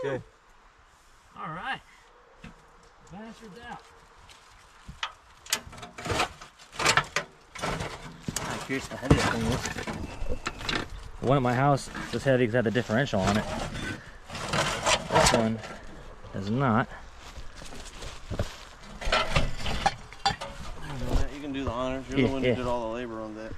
Okay. All right. Bastard's out. I'm curious how heavy that thing is. The one at my house was heavy because it had the differential on it. This one does not. You can do the honors. You're the one who did all the labor on that.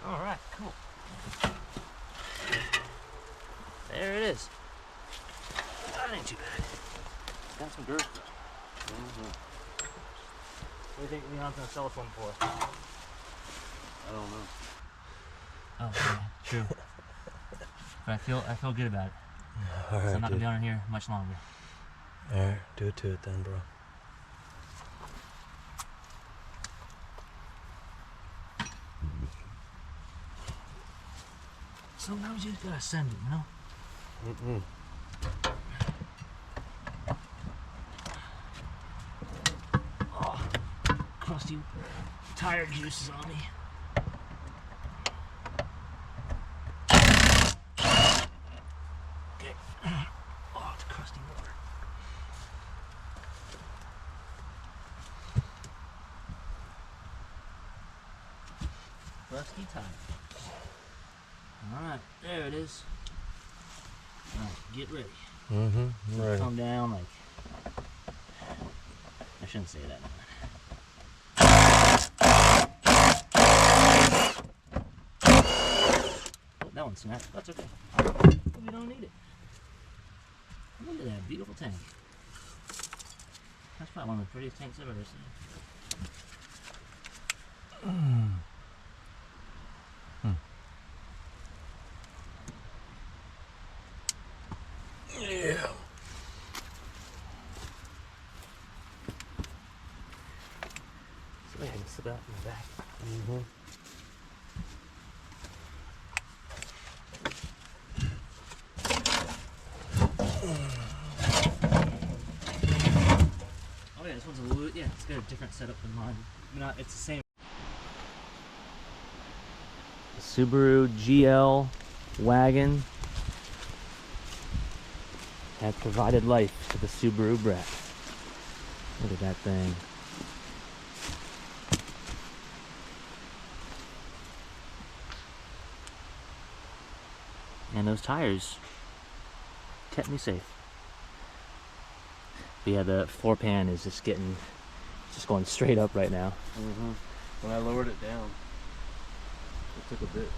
All right, cool. There it is. That ain't too bad. It's got some girth though. What do you think Leon's gonna sell us one for? I don't know. Oh, yeah, true. But I feel good about it. All right, so I'm not gonna be on here much longer. All right, do it to it then, bro. Sometimes you just gotta send it, you know? Oh, crusty tire juices on me. Okay. Oh, it's crusty water. Crusty tire. Alright, there it is. Alright, get ready. Right. Come down like... I shouldn't say that. Oh, that one snapped. That's okay. We don't need it. Look at that beautiful tank. That's probably one of the prettiest tanks I've ever seen. Yeah. So I can sit out in the back. Oh yeah, this one's a little, yeah, it's got a different setup than mine. It's the same. The Subaru GL wagon had provided life to the subarubrat. Look at that thing. And those tires kept me safe. But yeah, the floor pan is just going straight up right now. When I lowered it down, it took a bit.